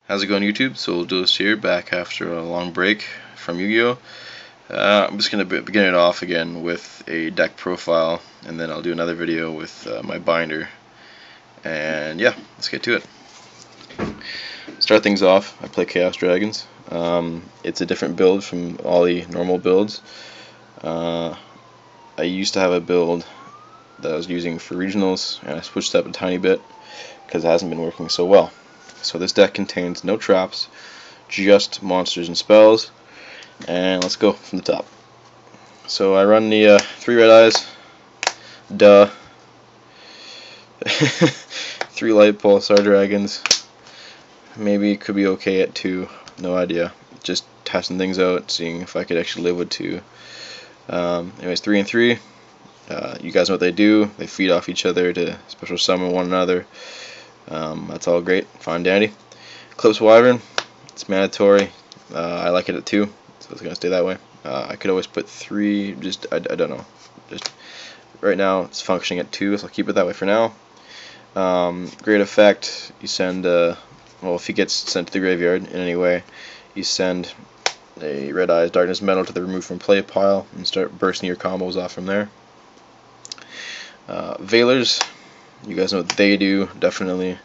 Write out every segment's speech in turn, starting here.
How's it going, YouTube? So Dose here, back after a long break from Yu-Gi-Oh! I'm just going to begin it off again with a deck profile, and then I'll do another video with my binder. And yeah, let's get to it. Start things off, I play Chaos Dragons. It's a different build from all the normal builds. I used to have a build that I was using for regionals, and I switched up a tiny bit because it hasn't been working so well. So this deck contains no traps, just monsters and spells, and let's go from the top. So I run the 3 red eyes, duh, 3 light pulsar dragons, maybe it could be okay at 2, no idea, just testing things out, seeing if I could actually live with 2. Anyways, 3 and 3, you guys know what they do, they feed off each other to special summon one another. That's all great, fine dandy. Eclipse Wyvern, it's mandatory. I like it at 2, so it's gonna stay that way. I could always put 3, I don't know. Just right now it's functioning at 2, so I'll keep it that way for now. Great effect. You send well, if he gets sent to the graveyard in any way, you send a Red Eyes Darkness Metal to the remove from play pile and start bursting your combos off from there. Veilers, you guys know what they do, definitely.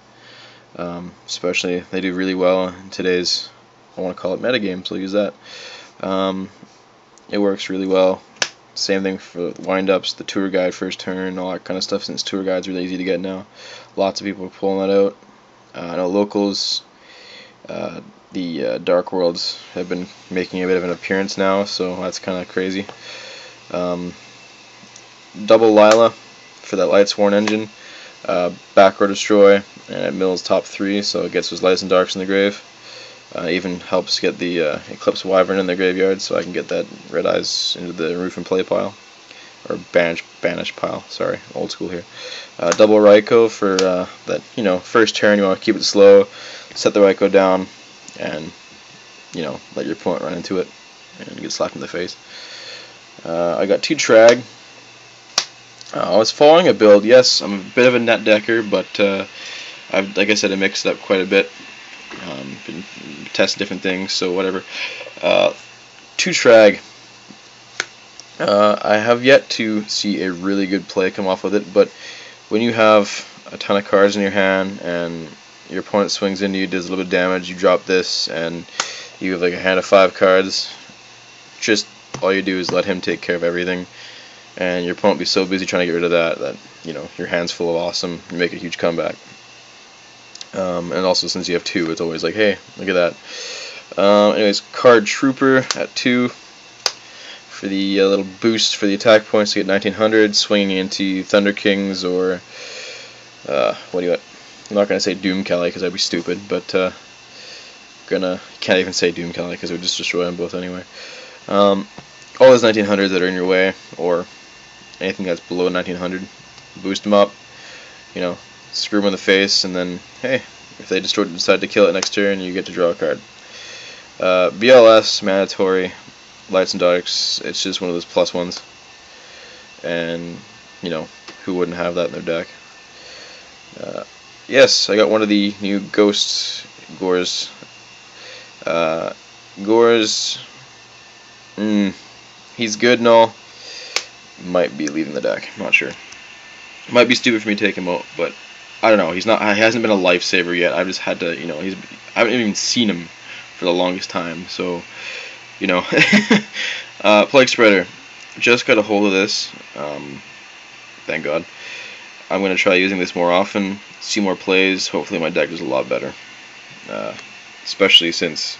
Especially, they do really well in today's, I want to call it metagame, so I'll use that. It works really well. Same thing for wind-ups, the tour guide first turn, all that kind of stuff, since tour guide's really easy to get now. Lots of people are pulling that out. I know locals, the Dark Worlds have been making a bit of an appearance now, so that's kind of crazy. Double Lila for that Lightsworn engine. Back row destroy, and it mills top 3, so it gets those lights and darks in the grave. Even helps get the Eclipse Wyvern in their graveyard, so I can get that Red Eyes into the roof and play pile, or banish pile. Sorry, old school here. Double Raikou for that, first turn you want to keep it slow, set the Raikou down, and let your opponent run into it and get slapped in the face. I got 2 Trag. I was following a build. Yes, I'm a bit of a net decker, but like I said, I mixed it up quite a bit. Been testing different things, so whatever. 2 Trag. I have yet to see a really good play come off with it, but when you have a ton of cards in your hand and your opponent swings into you, does a little bit of damage, you drop this, and you have like a hand of 5 cards, just all you do is let him take care of everything. And your opponent will be so busy trying to get rid of that your hand's full of awesome, you make a huge comeback. And also, since you have 2, it's always like, hey, look at that. Anyways, Card Trooper at 2 for the little boost for the attack points to get 1900, swinging into Thunder Kings or I'm not gonna say Doom Kelly because that'd be stupid, but can't even say Doom Kelly because it would just destroy them both anyway. All those 1900s that are in your way, or anything that's below 1900, boost them up, screw them in the face, and then, hey, if they decide to kill it next turn, you get to draw a card. BLS, mandatory, lights and darks, it's just one of those plus ones, and, who wouldn't have that in their deck? Yes, I got one of the new Ghost Gores. Gores, he's good and all. Might be leaving the deck. I'm not sure. Might be stupid for me to take him out, but I don't know. He hasn't been a lifesaver yet. I've just had to, I haven't even seen him for the longest time. So, Plague Spreader. Just got a hold of this. Thank God. I'm gonna try using this more often. See more plays. Hopefully my deck is a lot better. Especially since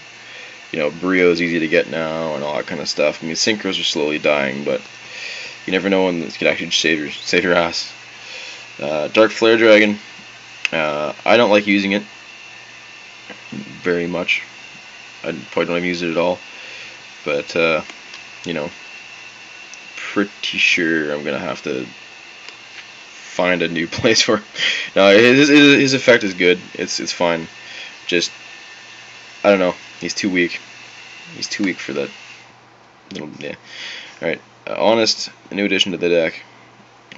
Brio is easy to get now and all that kind of stuff. I mean, synchros are slowly dying, but you never know when this could actually save your ass. Dark Flare Dragon. I don't like using it very much. I probably don't even use it at all. But, pretty sure I'm going to have to find a new place for it. No, his effect is good. It's fine. Just, I don't know. He's too weak. He's too weak for that. Yeah. Alright. Honest, a new addition to the deck.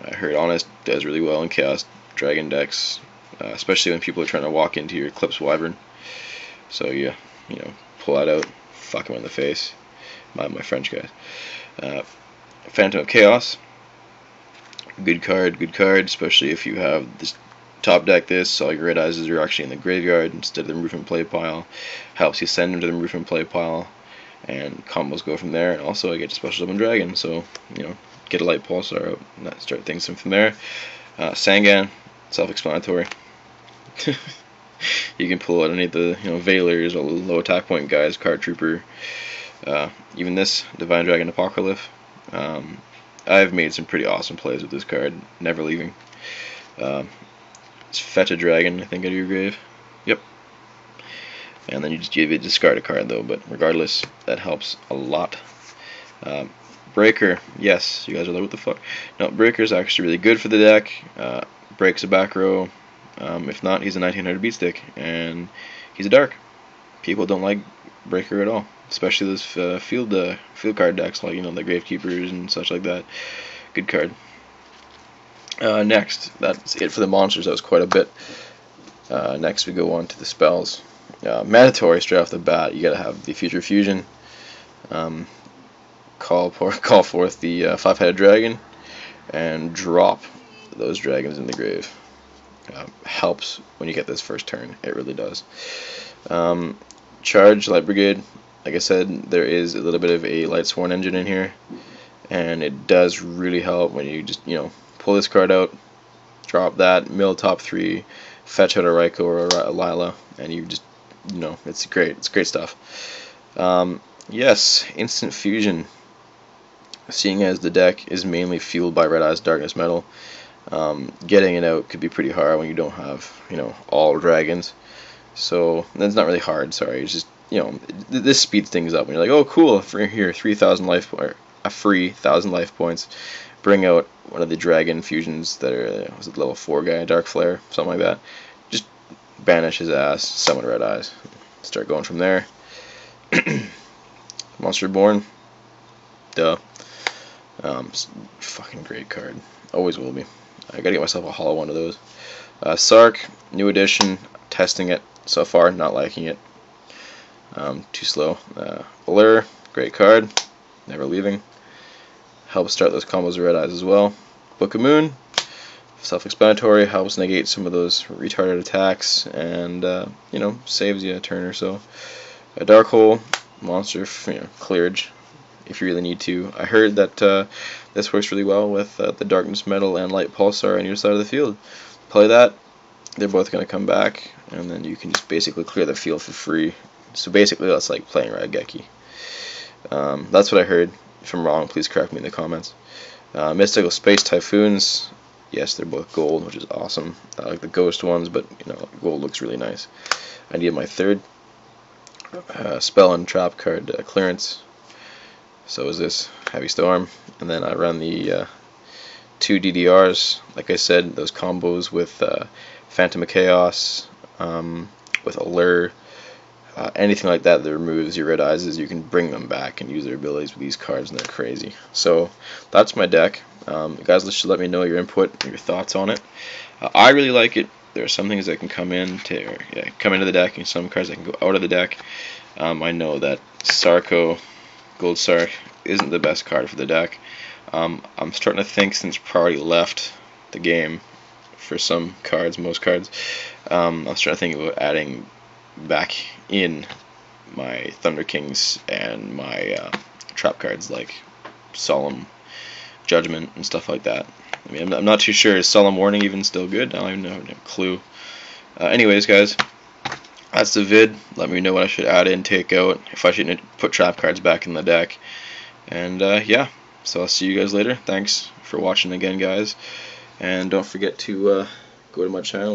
I heard Honest does really well in Chaos Dragon decks, especially when people are trying to walk into your Eclipse Wyvern. So you know, pull that out, fuck him in the face. My French guys. Phantom of Chaos. Good card, especially if you have this top deck this, all your red eyes are actually in the graveyard instead of the roof and play pile. Helps you send them to the roof and play pile, and combos go from there. And also I get to special summon dragon, so you know, get a light pulsar out and start things from there. Sangan, self-explanatory. You can pull out any of the Veilers or low attack point guys, Card Trooper. Even this Divine Dragon Apocalypse. I've made some pretty awesome plays with this card, never leaving. It's fetch a dragon, I think, out of your grave. Yep. And then you just discard a card, though, but regardless, that helps a lot. Breaker, yes, you guys are like, what the fuck? No, Breaker's actually really good for the deck. Breaks a back row. If not, he's a 1900 beat stick, and he's a dark. People don't like Breaker at all, especially those field card decks, like the Gravekeepers and such like that. Good card. Next, that's it for the monsters. That was quite a bit. Next, we go on to the spells. Mandatory straight off the bat. You gotta have the Future Fusion. Call forth the 5-headed dragon, and drop those dragons in the grave. Helps when you get this first turn. It really does. Charge Light Brigade. Like I said, there is a little bit of a Lightsworn engine in here, and it does really help when you just pull this card out, drop that, mill top 3, fetch out a Raikou or a Lila, and you just it's great. It's great stuff. Yes, Instant Fusion. Seeing as the deck is mainly fueled by Red Eyes Darkness Metal, getting it out could be pretty hard when you don't have all dragons. So that's not really hard. Sorry, it's just this speeds things up. When you're like, oh cool, for here 3,000 life or a free 1,000 life points. Bring out one of the dragon fusions that are was it level 4 guy, Dark Flare, something like that. Just banish his ass, summon Red Eyes, start going from there. Monster Born, duh. Fucking great card, always will be. I gotta get myself a hollow one of those. Sark, new edition, testing it so far, not liking it. Too slow. Allure, great card, never leaving. Helps start those combos of Red Eyes as well. Book of Moon, self-explanatory, helps negate some of those retarded attacks, and saves you a turn or so. A Dark Hole, monster, clearage if you really need to. I heard that this works really well with the Darkness Metal and Light Pulsar on your side of the field. Play that, they're both going to come back, and then you can just basically clear the field for free. So basically that's like playing Raigeki. That's what I heard. If I'm wrong, please correct me in the comments. Mystical Space Typhoons, yes, they're both gold, which is awesome. I like the ghost ones, but gold looks really nice. I need my third spell and trap card clearance. So is this Heavy Storm, and then I run the 2 DDRs. Like I said, those combos with Phantom of Chaos, with Allure. Anything like that removes your Red Eyes, you can bring them back and use their abilities with these cards, and they're crazy. So that's my deck. Guys, should let me know your input and your thoughts on it. I really like it. There are some things that can come into the deck, and some cards that can go out of the deck. I know that Sarko, Gold Sark, isn't the best card for the deck. I'm starting to think, since Priority left the game for some cards, most cards, I'm starting to think about adding back in my Thunder Kings and my trap cards like Solemn Judgment and stuff like that. I mean, I'm not too sure. Is Solemn Warning even still good? I don't even know. I have a clue. Anyways, guys, that's the vid. Let me know what I should add in, take out, if I should put trap cards back in the deck. And yeah, so I'll see you guys later. Thanks for watching again, guys. And don't forget to go to my channel.